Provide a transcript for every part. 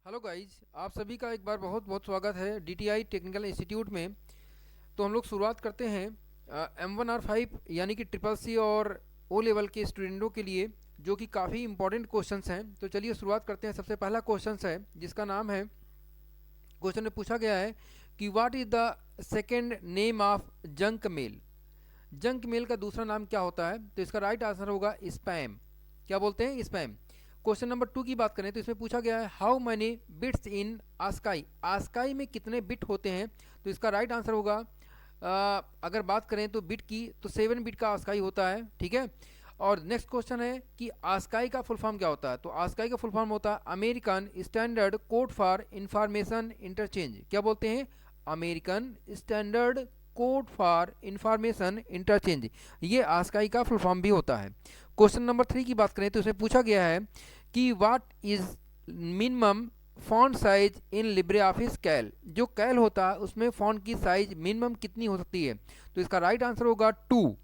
Hello guys, आप सभी का एक बार बहुत बहुत स्वागत है डीटीआई टेक्निकल इंस्टीट्यूट में। तो हम लोग शुरुआत करते हैं M1R5 यानी कि ट्रिपल सी और ओ लेवल के स्टूडेंटों के लिए, जो कि काफ़ी इंपॉर्टेंट क्वेश्चंस हैं। तो चलिए शुरुआत करते हैं। सबसे पहला क्वेश्चन है जिसका नाम है, क्वेश्चन में पूछा गया है कि what is the second name of junk mail. Junk mail का दूसरा नाम क्या होता है? तो इसका राइट आंसर होगा स्पैम। क्या बोलते हैं? स्पैम। क्वेश्चन नंबर 2 की बात करें तो इसमें पूछा गया है how many bits in ASCII. ASCII में कितने बिट होते हैं? तो इसका राइट आंसर होगा, अगर बात करें तो बिट की, तो 7 बिट का आस्काई होता है। ठीक है। और नेक्स्ट क्वेश्चन है कि आस्काई का फुल फॉर्म क्या होता है? तो आस्काई का फुल फॉर्म होता है American standard code for information interchange. क्या बोलते हैं? American standard code for information interchange. ये आस्काई का फुल फॉर्म भी होता है। क्वेश्चन नंबर 3 की बात करें तो इसमें पूछा गया है कि what is minimum font size in Libre Office Calc. जो कैल होता है उसमें फॉन्ट की साइज मिनिमम कितनी हो सकती है? तो इसका राइट आंसर होगा 2।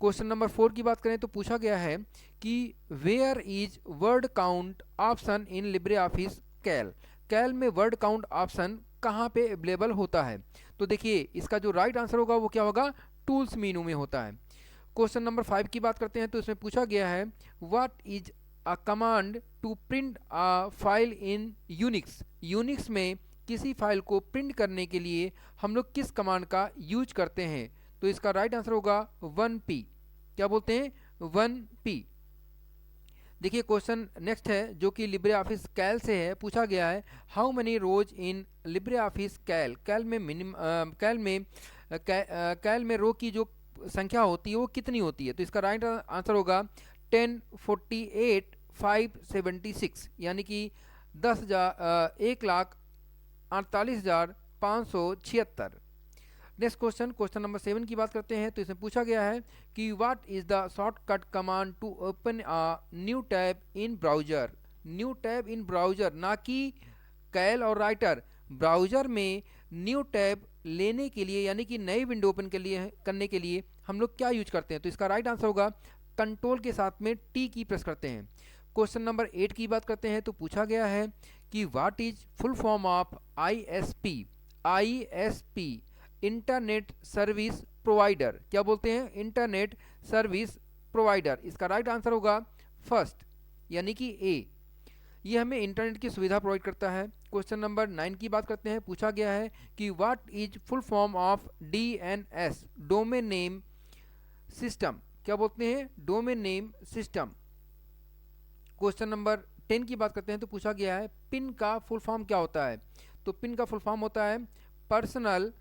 क्वेश्चन नंबर 4 की बात करें तो पूछा गया है कि where is word count option in Libre Office Calc. Calc में वर्ड काउंट ऑप्शन कहाँ पे अवेलेबल होता है? तो देखिए, इसका जो राइट आंसर होगा वो क्या होगा? टूल्स मेनू में होता है। क्वेश्चन नंबर 5 की बात करते हैं तो इसमें पूछा गया है what is a command to print a file in Unix. Unix में किसी फाइल को प्रिंट करने के लिए हम लोग किस कमांड का यूज करते हैं? तो इसका राइट आंसर होगा 1P। क्या बोलते हैं? 1P। देखिए, क्वेश्चन नेक्स्ट है जो कि लिब्रे ऑफिस कैल से है। पूछा गया है how many rows in Libre Office Calc. Calc में कैल में रो की जो संख्या होती है वो कितनी होती है? तो इसका राइट आंसर होगा 1048 576, यानी कि 1,48,576। नेक्स्ट क्वेश्चन, क्वेश्चन नंबर 7 की बात करते हैं तो इसमें पूछा गया है कि what is the shortcut command to open a new tab in browser. New tab in browser, ना कि कैल और राइटर। ब्राउजर में न्यू टैब लेने के लिए, यानी कि नई विंडो ओपन के लिए करने के लिए हम लोग क्या यूज करते हैं? तो इसका राइट आंसर होगा कंट्रोल के साथ में टी की प्रेस करते हैं। क्वेश्चन नंबर 8 की बात करते हैं तो पूछा गया है कि what is full form of ISP. ISP internet service provider. क्या बोलते हैं? Internet service provider. इसका राइट आंसर होगा फर्स्ट, यानी कि ए। ये हमें इंटरनेट की सुविधा प्रोवाइड करता है। क्वेश्चन नंबर 9 की बात करते हैं। पूछा गया है कि what is full form of DNS, domain name system. क्या बोलते हैं? Domain name system. Question number 10 की बात करते हैं तो पूछा गया है पिन का फुल फॉर्म क्या होता है? तो पिन का फुल फॉर्म होता है पर्सनल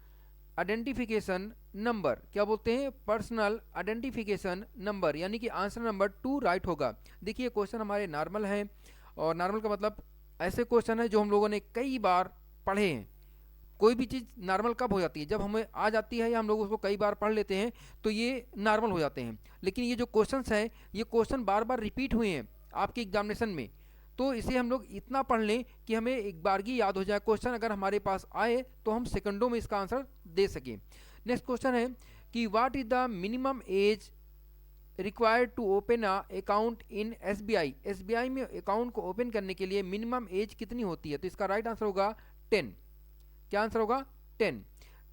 आइडेंटिफिकेशन नंबर। क्या बोलते हैं? पर्सनल आइडेंटिफिकेशन नंबर, यानी कि आंसर नंबर 2 राइट होगा। देखिए, क्वेश्चन हमारे नॉर्मल हैं, और नॉर्मल का मतलब ऐसे क्वेश्चन है जो हम लोगों ने कई बार पढ़े हैं। कोई भी चीज़ नॉर्मल कब हो जाती है? जब हमें आ जाती है या हम लोग उसको कई बार पढ़ लेते हैं तो ये नॉर्मल हो जाते हैं। लेकिन ये जो क्वेश्चंस हैं, ये क्वेश्चन बार बार रिपीट हुए हैं आपके एग्जामिनेशन में, तो इसे हम लोग इतना पढ़ लें कि हमें एक बार की याद हो जाए। क्वेश्चन अगर हमारे पास आए तो हम सेकंडों में इसका आंसर दे सकें। नेक्स्ट क्वेश्चन है कि what is the minimum age required to open a account in SBI. SBI में अकाउंट को ओपन करने के लिए मिनिमम एज कितनी होती है? तो इसका राइट आंसर होगा 10। क्या आंसर होगा? 10।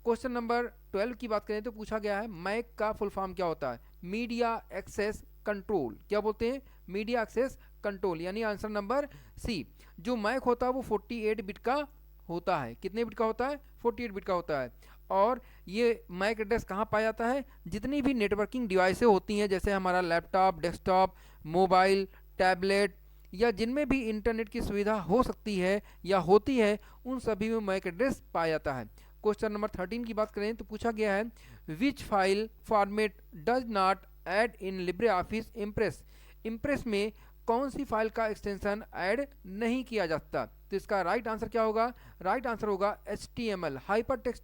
क्वेश्चन नंबर 12 की बात करें तो पूछा गया है मैक का फुल फॉर्म क्या होता है? Media access control. क्या बोलते हैं? मीडिया एक्सेस कंट्रोल, यानी आंसर नंबर सी। जो मैक होता है वो 48 बिट का होता है। कितने बिट का होता है? 48 बिट का होता है। और ये मैक एड्रेस कहाँ पाया जाता है? जितनी भी नेटवर्किंग डिवाइसें होती हैं, जैसे हमारा लैपटॉप, डेस्कटॉप, मोबाइल, टैबलेट, या जिनमें भी इंटरनेट की सुविधा हो सकती है या होती है, उन सभी में मैक एड्रेस पाया जाता है। क्वेश्चन नंबर 13 की बात करें तो पूछा गया है which file format does not add in Libre Office Impress. Impress में कौन सी फाइल का एक्सटेंशन ऐड नहीं किया जा सकता? तो इसका राइट आंसर क्या होगा? राइट आंसर होगा HTML, hyper text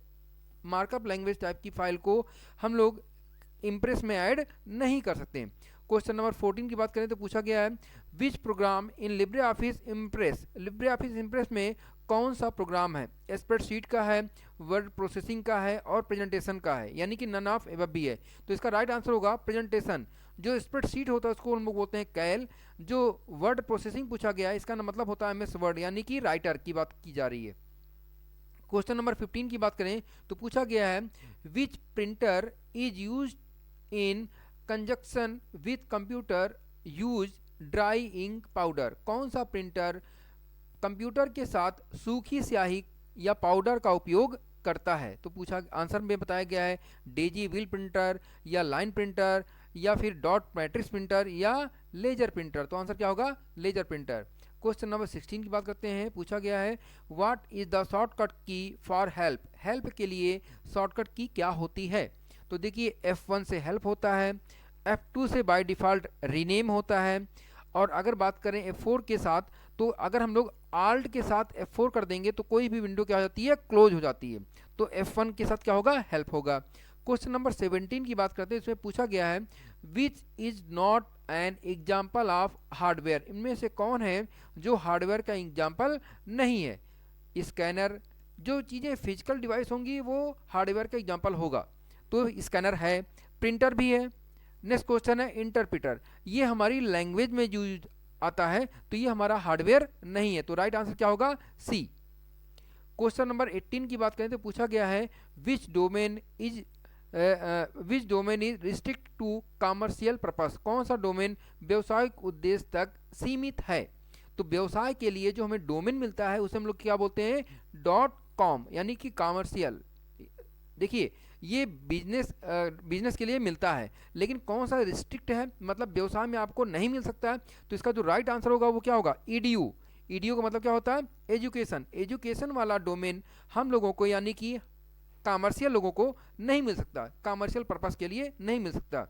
markup language type की फाइल को हम लोग इम्प्रेस में ऐड नहीं कर सकते। क्वेश्चन नंबर 14 की बात करें तो पूछा गया है विच प्रोग्राम इन Libre Office impress. Libre Office impress में कौन सा प्रोग्राम है? स्प्रेडशीट का है, वर्ड प्रोसेसिंग का है, और प्रेजेंटेशन का है, यानी कि नन ऑफ एबव भी है। तो इसका राइट आंसर होगा प्रेजेंटेशन। जो स्प्रेडशीट होता है उसको हम लोग बोलते हैं कैल। जो वर्ड प्रोसेसिंग पूछा गया है इसका मतलब होता है एमएस वर्ड, यानी कि राइटर की बात की जा रही है। क्वेश्चन नंबर 15 की बात करें तो पूछा गया है which printer is use in conjunction with computer use dry ink powder. कौन सा प्रिंटर कंप्यूटर के साथ सूखी स्याही या पाउडर का उपयोग करता है? तो पूछा आंसर में बताया गया है डेजी व्हील प्रिंटर या लाइन प्रिंटर या फिर डॉट मैट्रिक्स प्रिंटर या लेजर प्रिंटर। तो आंसर क्या होगा? Laser printer. क्वेश्चन नंबर 16 की बात करते हैं। पूछा गया है व्हाट इज द शॉर्टकट की फॉर हेल्प। हेल्प के लिए शॉर्टकट की क्या होती है? तो देखिए F1 से हेल्प होता है, F2 से बाय डिफ़ॉल्ट रीनेम होता है, और अगर बात करें F4 के साथ तो अगर हम लोग आल्ट के साथ F4 कर देंगे तो कोई भी विंडो क्या हो जाती है? क्लोज हो जाती है। तो F1 के साथ क्या होगा? हेल्प होगा। क्वेश्चन नंबर 17 की बात करते हैं। इसमें पूछा गया है which is not an example of hardware. इनमें से कौन है जो हार्डवेयर का एग्जाम्पल नहीं है? स्कैनर, जो चीज़ें फिजिकल डिवाइस होंगी वो हार्डवेयर का एग्जाम्पल होगा, तो स्कैनर है, प्रिंटर भी है। नेक्स्ट क्वेश्चन है इंटरप्रेटर, ये हमारी लैंग्वेज में यूज आता है, तो ये हमारा हार्डवेयर नहीं है, तो राइट आंसर क्या होगा? सी। क्वेश्चन नंबर 18 की बात करें तो पूछा गया है which domain is restrict to commercial purpose. कौन सा डोमेन व्यवसायिक उद्देश्य तक सीमित है? तो व्यवसाय के लिए जो हमें डोमेन मिलता है उसे हम लोग क्या बोलते हैं? .com, यानी कि कॉमर्शियल। देखिए ये बिजनेस के लिए मिलता है, लेकिन कौन सा रिस्ट्रिक्ट है, मतलब व्यवसाय में आपको नहीं मिल सकता है, तो इसका जो राइट आंसर होगा वो क्या होगा? ईडीयू। ईडीयू का मतलब क्या होता है? एजुकेशन। एजुकेशन वाला डोमेन हम लोगों को, यानी कि कॉमर्शियल लोगों को नहीं मिल सकता, कॉमर्शियल पर्पस के लिए नहीं मिल सकता।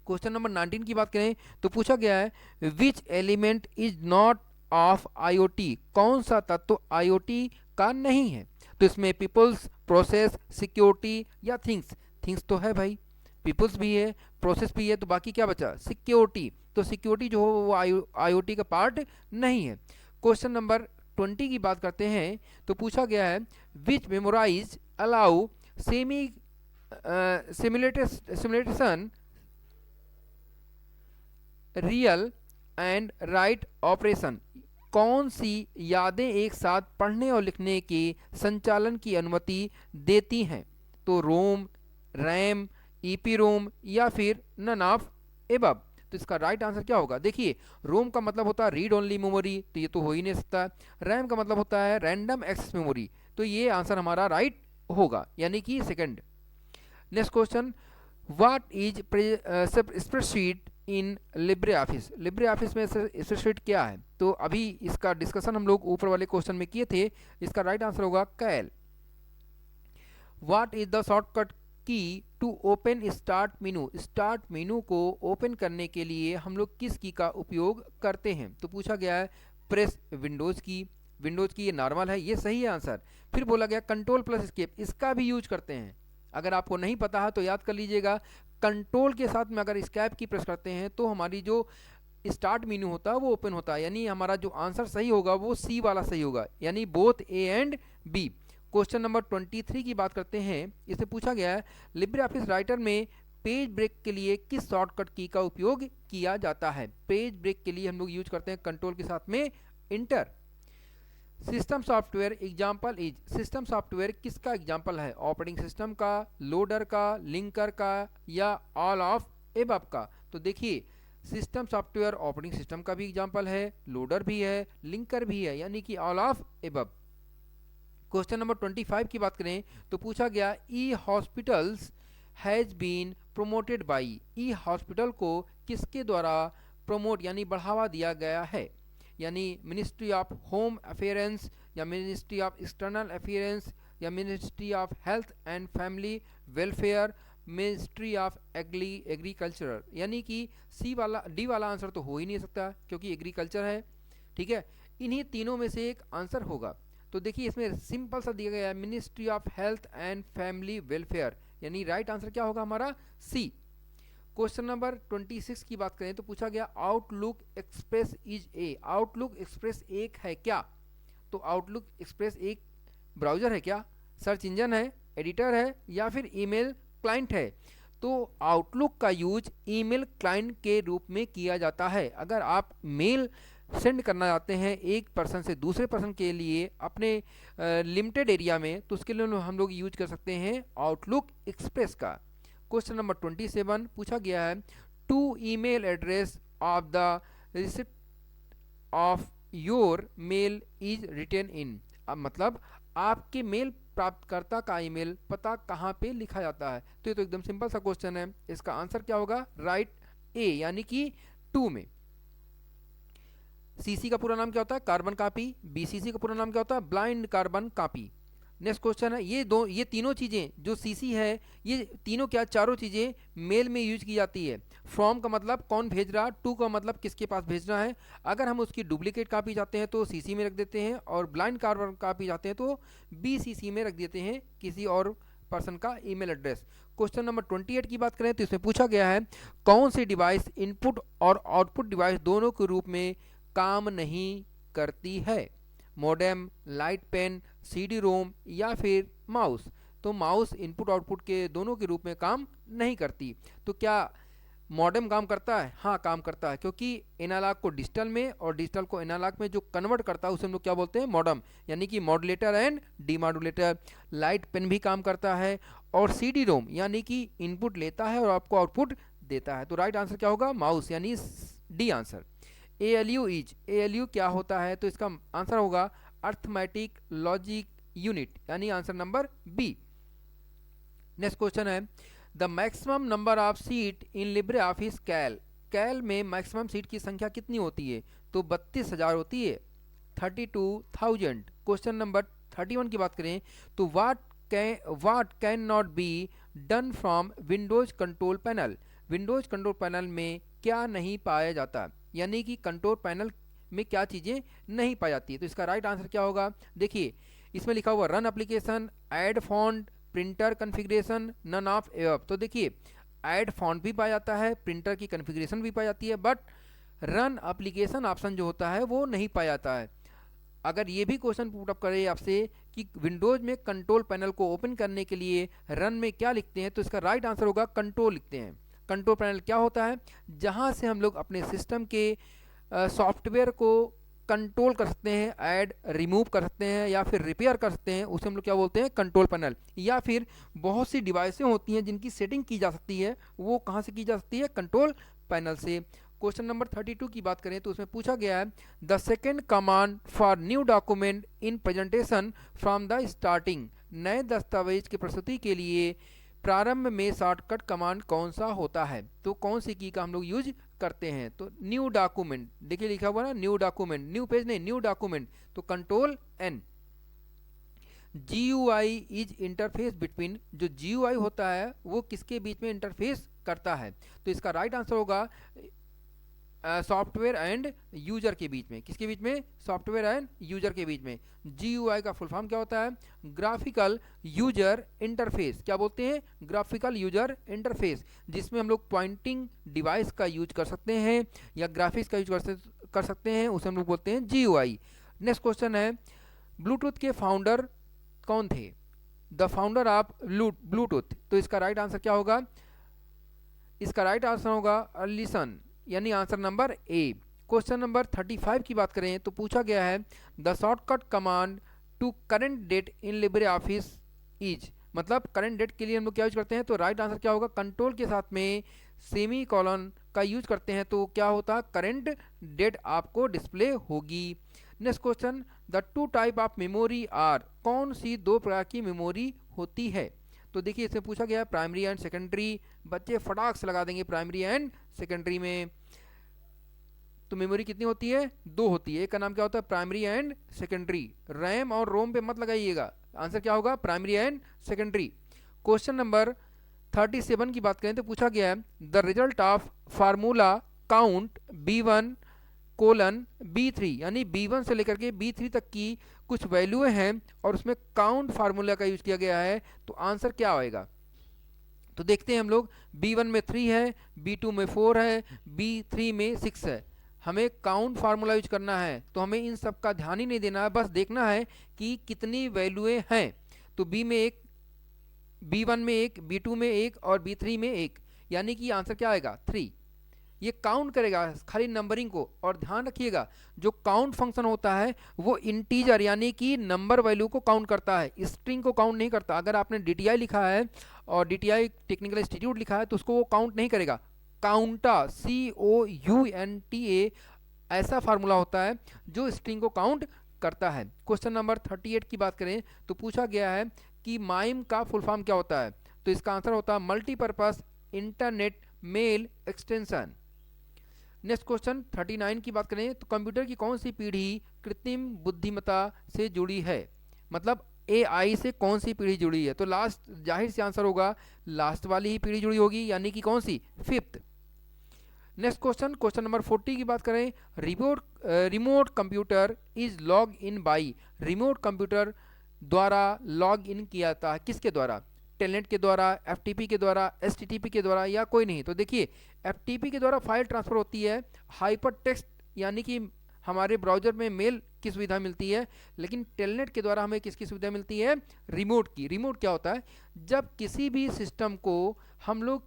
क्वेश्चन नंबर 19 की बात करें तो पूछा गया है which element is not of IoT. कौन सा तत्व आईओटी का नहीं है? तो इसमें पीपल्स, प्रोसेस, सिक्योरिटी या थिंग्स। थिंग्स तो है भाई, पीपल्स भी है, प्रोसेस भी है, तो बाकी क्या बचा? सिक्योरिटी। तो सिक्योरिटी जो हो वो आईओटी का पार्ट नहीं है। क्वेश्चन नंबर 20 की बात करते हैं तो पूछा गया है which memories allow semi simulation real and write operation. कौन सी यादें एक साथ पढ़ने और लिखने के संचालन की अनुमति देती हैं? तो रोम, रैम, ईपी रोम या फिर नन ऑफ एबव। तो इसका राइट आंसर क्या होगा? देखिए रोम का मतलब होता है रीड ओनली मेमोरी, तो ये तो हो ही नहीं सकता। रैम का मतलब होता है रैंडम एक्सेस मेमोरी, तो ये आंसर हमारा राइट होगा, यानी कि second. Next question what is spreadsheet in Libre office. Libre office में स्प्रेडशीट क्या है? तो अभी इसका डिस्कशन हम लोग ऊपर वाले क्वेश्चन में किए थे, इसका राइट आंसर होगा Calc. What is the shortcut key to open start menu. Start menu को ओपन करने के लिए हम लोग किस की का उपयोग करते हैं? तो पूछा गया है प्रेस विंडोज़ की। विंडोज़ की ये नॉर्मल है, ये सही है आंसर। फिर बोला गया कंट्रोल प्लस एस्केप, इसका भी यूज करते हैं। अगर आपको नहीं पता है तो याद कर लीजिएगा, कंट्रोल के साथ में अगर एस्केप की प्रेस करते हैं तो हमारी जो स्टार्ट मेनू होता है वो ओपन होता है, यानी हमारा जो आंसर सही होगा वो सी वाला सही होगा, यानी both A and B. Question number 23 की बात करते हैं। इसे पूछा गया है लिब्रे ऑफिस राइटर में पेज ब्रेक के लिए किस शॉर्टकट की का उपयोग किया जाता है? पेज ब्रेक के लिए हम लोग यूज करते हैं कंट्रोल के साथ में inter. System software example is. System software किसका एग्जाम्पल है? ऑपरेटिंग सिस्टम का, लोडर का, लिंकर का या ऑल ऑफ एबव का? तो देखिए सिस्टम सॉफ्टवेयर ऑपरेटिंग सिस्टम का भी एग्जाम्पल है, लोडर भी है, लिंकर भी है, यानी कि all of above. Question number 25 की बात करें तो पूछा गया e hospitals has been promoted by. E hospital को किसके द्वारा प्रमोट यानी बढ़ावा दिया गया है? यानी मिनिस्ट्री ऑफ होम अफेयरेंस या मिनिस्ट्री ऑफ एक्सटर्नल अफेयरेंस या ministry of health and family welfare, ministry of agriculture. यानी कि सी वाला, डी वाला आंसर तो हो ही नहीं सकता क्योंकि एग्रीकल्चर है, ठीक है। इन्हीं तीनों में से एक आंसर होगा। तो देखिए इसमें सिंपल सा दिया गया है ministry of health and family welfare, यानी राइट आंसर क्या होगा हमारा? सी। क्वेश्चन नंबर 26 की बात करें तो पूछा गया outlook express is a. Outlook express एक है क्या? तो आउटलुक एक्सप्रेस एक ब्राउज़र है क्या, सर्च इंजन है, एडिटर है या फिर ईमेल क्लाइंट है? तो आउटलुक का यूज ईमेल क्लाइंट के रूप में किया जाता है। अगर आप मेल सेंड करना चाहते हैं एक पर्सन से दूसरे पर्सन के लिए अपने लिमिटेड एरिया में, तो उसके लिए हम लोग यूज कर सकते हैं आउटलुक एक्सप्रेस का। क्वेश्चन नंबर 27 पूछा गया है, to email address of the receipt of your mail is written in. अब मतलब आपके मेल प्राप्तकर्ता का ईमेल पता कहाँ पे लिखा जाता है। तो ये तो एकदम सिंपल सा क्वेश्चन है, इसका आंसर क्या होगा, राइट ए यानी कि 2 में। सीसी का पूरा नाम क्या होता है, कार्बन कॉपी। बीसीसी का पूरा नाम क्या होता है, blind carbon copy. Next question है, ये तीनों चीजें जो सीसी है, ये तीनों क्या, चारों चीजें मेल में यूज की जाती है। फ्रॉम का मतलब कौन भेज रहा, टू का मतलब किसके पास भेजना है। अगर हम उसकी डुप्लीकेट कॉपी चाहते हैं तो सीसी में रख देते हैं, और ब्लाइंड कार्बन कॉपी चाहते हैं तो बीसीसी में रख देते हैं, किसी और पर्सन का ईमेल एड्रेस। क्वेश्चन नंबर 28 की बात करें तो इसमें पूछा गया है, कौन सी डिवाइस इनपुट और आउटपुट डिवाइस दोनों के रूप में काम नहीं करती है। Modem, light pen, CD ROM या फिर माउस। तो माउस इनपुट आउटपुट के दोनों के रूप में काम नहीं करती। तो क्या मॉडेम काम करता है, हाँ काम करता है, क्योंकि एनालॉग को डिजिटल में और डिजिटल को एनालॉग में जो कन्वर्ट करता है उसे हम लोग क्या बोलते हैं, मॉडेम, यानी कि modulator and demodulator. Light pen भी काम करता है, और सीडी रोम यानी कि इनपुट लेता है और आपको आउटपुट देता है। तो राइट आंसर क्या होगा, माउस, यानी डी आंसर। एएलयू क्या होता है, तो इसका आंसर होगा अर्थमेटिक लॉजिक यूनिट, यानी answer number B. Next question है, the maximum number of sheet in Libre Office Calc. Calc में मैक्सिमम सीट की संख्या कितनी होती है, तो 32,000 होती है, 32,000। क्वेश्चन नंबर 31 की बात करें तो what can not be done from Windows control panel. Windows control panel में क्या नहीं पाया जाता, यानी कि कंट्रोल पैनल में क्या चीज़ें नहीं पाई जाती है। तो इसका राइट आंसर क्या होगा, देखिए इसमें लिखा हुआ run application, add font, printer configuration, none of above. तो देखिए ऐड फॉन्ट भी पाया जाता है, प्रिंटर की कॉन्फ़िगरेशन भी पाई जाती है, बट रन एप्लीकेशन ऑप्शन जो होता है वो नहीं पाया जाता है। अगर ये भी क्वेश्चन पुट अप करे आपसे कि विंडोज में कंट्रोल पैनल को ओपन करने के लिए रन में क्या लिखते हैं, तो इसका राइट आंसर होगा कंट्रोल लिखते हैं। कंट्रोल पैनल क्या होता है, जहां से हम लोग अपने सिस्टम के सॉफ्टवेयर को कंट्रोल कर सकते हैं, ऐड रिमूव कर सकते हैं या फिर रिपेयर कर सकते हैं, उसे हम लोग क्या बोलते हैं, कंट्रोल पैनल। या फिर बहुत सी डिवाइसें होती हैं जिनकी सेटिंग की जा सकती है, वो कहाँ से की जा सकती है, कंट्रोल पैनल से। क्वेश्चन नंबर 32 की बात करें तो उसमें पूछा गया है, the second command for new document in presentation from the starting. नए दस्तावेज की प्रस्तुति के लिए प्रारंभ में शॉर्टकट कमांड कौन सा होता है, तो कौन सी की का हम लोग यूज करते हैं, तो न्यू डॉक्यूमेंट, देखिए लिखा हुआ ना न्यू डॉक्यूमेंट, न्यू पेज नहीं, न्यू डॉक्यूमेंट, तो control N. GUI is interface between, जो GUI होता है वो किसके बीच में इंटरफेस करता है, तो इसका राइट आंसर होगा सॉफ्टवेयर एंड यूजर के बीच में। किसके बीच में, सॉफ्टवेयर एंड यूजर के बीच में। GUI का फुल फॉर्म क्या होता है, ग्राफिकल यूजर इंटरफेस। क्या बोलते हैं, ग्राफिकल यूजर इंटरफेस, जिसमें हम लोग पॉइंटिंग डिवाइस का यूज कर सकते हैं या ग्राफिक्स का यूज कर सकते हैं, उसे हम लोग बोलते हैं GUI। नेक्स्ट क्वेश्चन है, ब्लूटूथ के फाउंडर कौन थे, द फाउंडर ऑफ ब्लूटूथ। तो इसका राइट आंसर क्या होगा, इसका राइट आंसर होगा अलिसन, यानी answer number A. Question number 35 की बात करें तो पूछा गया है, the shortcut command to current date in Libre Office is. मतलब करंट डेट के लिए हम लोग क्या यूज करते हैं, तो राइट आंसर क्या होगा, कंट्रोल के साथ में सेमी कॉलन का यूज करते हैं, तो क्या होता, करंट डेट आपको डिस्प्ले होगी। Next question, the two type of memory are. कौन सी दो प्रकार की मेमोरी होती है, तो देखिए इसमें पूछा गया है प्राइमरी एंड सेकेंडरी। बच्चे फटाक से लगा देंगे प्राइमरी एंड सेकेंडरी में। तो मेमोरी कितनी होती है, दो होती है, एक का नाम क्या होता है, प्राइमरी एंड सेकेंडरी। रैम और रोम पे मत लगाइएगा, आंसर क्या होगा, primary and secondary. Question number 37 की बात करें तो पूछा गया है, the result of formula count B1 colon B3, यानी B1 से लेकर के B3 तक की कुछ वैल्यू हैं और उसमें काउंट फार्मूला का यूज किया गया है, तो आंसर क्या आएगा। तो देखते हैं हम लोग, B1 में 3 है, B2 में 4 है, B3 में 6 है। हमें काउंट फार्मूला यूज करना है, तो हमें इन सब का ध्यान ही नहीं देना है, बस देखना है कि कितनी वैल्यूएं हैं। तो बी में एक B1 में एक, B2 में एक और B3 में एक, यानी कि आंसर क्या आएगा 3। ये काउंट करेगा खाली नंबरिंग को। और ध्यान रखिएगा जो काउंट फंक्शन होता है वो इंटीजर यानी कि नंबर वैल्यू को काउंट करता है, स्ट्रिंग को काउंट नहीं करता। अगर आपने DTI लिखा है और DTI टेक्निकल इंस्टीट्यूट लिखा है तो उसको वो काउंट नहीं करेगा। काउंटा COUNTA ऐसा फार्मूला होता है जो स्ट्रिंग को काउंट करता है। क्वेश्चन नंबर 38 की बात करें तो पूछा गया है कि माइम का फुल फॉर्म क्या होता है, तो इसका आंसर होता है multipurpose internet mail extension. Next question 39 की बात करें तो कंप्यूटर की कौन सी पीढ़ी कृत्रिम बुद्धिमत्ता से जुड़ी है, मतलब AI से कौन सी पीढ़ी जुड़ी है, तो लास्ट जाहिर से आंसर होगा लास्ट वाली ही पीढ़ी जुड़ी होगी, यानी कि कौन सी 5th। नेक्स्ट क्वेश्चन नंबर 40 की बात करें, remote computer is log in by, remote computer द्वारा लॉग इन किया जाता है किसके द्वारा, टेलनेट के द्वारा, FTP के द्वारा, STTP के द्वारा या कोई नहीं। तो देखिए FTP के द्वारा फाइल ट्रांसफर होती है, हाइपर टेक्स्ट यानी कि हमारे ब्राउजर में मेल की सुविधा मिलती है, लेकिन टेलनेट के द्वारा हमें किसकी सुविधा मिलती है, रिमोट की। रिमोट क्या होता है, जब किसी भी सिस्टम को हम लोग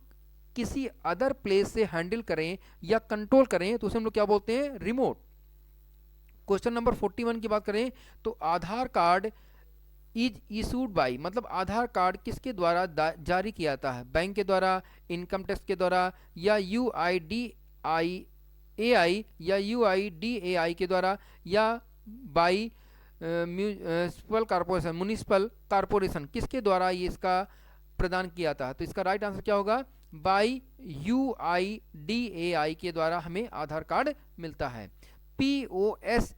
किसी अदर प्लेस से हैंडल करें या कंट्रोल करें तो उसे हम लोग क्या बोलते हैं, रिमोट। क्वेश्चन नंबर 41 की बात करें तो आधार कार्ड इज इशूड बाई, मतलब आधार कार्ड किसके द्वारा जारी किया जाता है, बैंक के द्वारा, इनकम टैक्स के द्वारा या UIDAI या UIDAI के द्वारा या बाई म्यूनिसिपल कारपोरेशन किसके द्वारा ये इसका प्रदान किया था। तो इसका राइट आंसर क्या होगा, बाई UIDAI के द्वारा हमें आधार कार्ड मिलता है। POS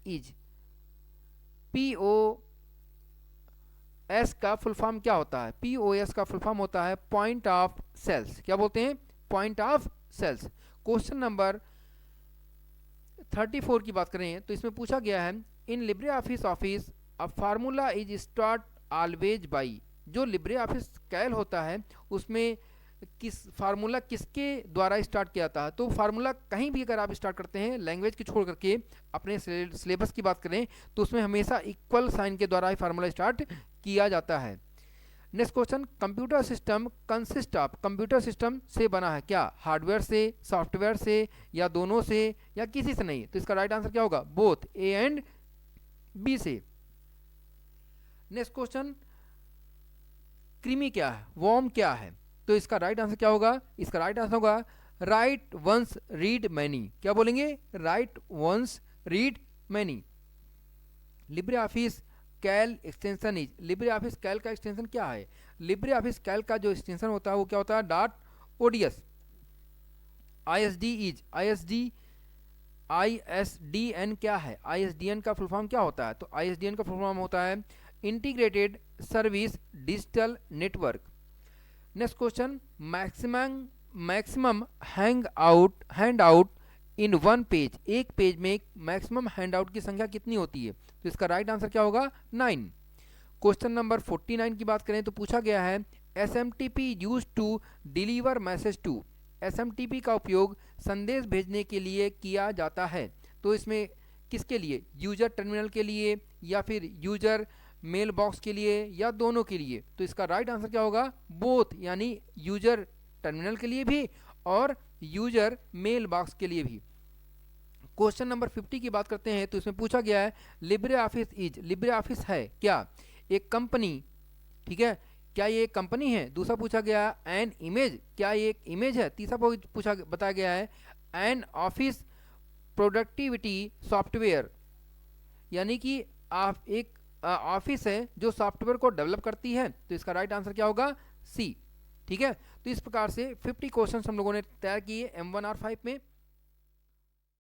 का फुल फॉर्म क्या होता है, POS का फुल फॉर्म होता है पॉइंट ऑफ सेल्स, क्या बोलते हैं, point of sales. Question number 34 की बात करें तो इसमें पूछा गया है in Libre Office a formula is start always by, जो लिब्रे ऑफिस कैल होता है उसमें फार्मूला किसके द्वारा स्टार्ट किया था, तो फार्मूला कहीं भी अगर आप स्टार्ट करते हैं लैंग्वेज की छोड़ करके अपने सिलेबस की बात करें तो उसमें हमेशा इक्वल साइन के द्वारा ही फार्मूला स्टार्ट किया जाता है। Next question, computer system consist of, computer system से बना है क्या, हार्डवेयर से, सॉफ्टवेयर से या दोनों से या किसी से नहीं, तो इसका राइट आंसर क्या होगा, बोथ, A एंड B से। नेक्स्ट क्वेश्चन, क्रीमी क्या है, वॉर्म क्या है, तो इसका राइट आंसर क्या होगा, इसका राइट आंसर होगा राइट वंस रीड मैनी, क्या बोलेंगे, write once read many. Libre Office Calc extension is, Libre Office Calc का एक्सटेंशन क्या है, लिब्रे ऑफिस कैल का जो एक्सटेंशन होता है वो क्या होता है, .ods। ISDN क्या है, ISDN का फुल फॉर्म क्या होता है, तो ISDN का फुल फॉर्म होता है integrated service digital network. Next question, maximum hand out in one page, एक पेज में मैक्सिमम हैंड आउट की संख्या कितनी होती है, तो इसका राइट आंसर क्या होगा, 9। क्वेश्चन नंबर 49 की बात करें तो पूछा गया है SMTP use to deliver message to, SMTP का उपयोग संदेश भेजने के लिए किया जाता है, तो इसमें किसके लिए, यूजर टर्मिनल के लिए या फिर यूजर मेल बॉक्स के लिए या दोनों के लिए, तो इसका राइट आंसर क्या होगा, बोथ, यानी यूजर टर्मिनल के लिए भी और यूजर मेल बॉक्स के लिए भी। क्वेश्चन नंबर 50 की बात करते हैं तो इसमें पूछा गया है Libre Office is, Libre office है क्या, एक कंपनी, ठीक है, क्या ये एक कंपनी है, दूसरा पूछा गया एन इमेज, क्या ये एक इमेज है, तीसरा पूछा बताया गया है एन ऑफिस प्रोडक्टिविटी सॉफ्टवेयर, यानी कि आप एक ऑफिस है जो सॉफ्टवेयर को डेवलप करती है, तो इसका राइट आंसर क्या होगा, C। ठीक है, तो इस प्रकार से 50 क्वेश्चन हम लोगों ने तैयार किए M1R5 में।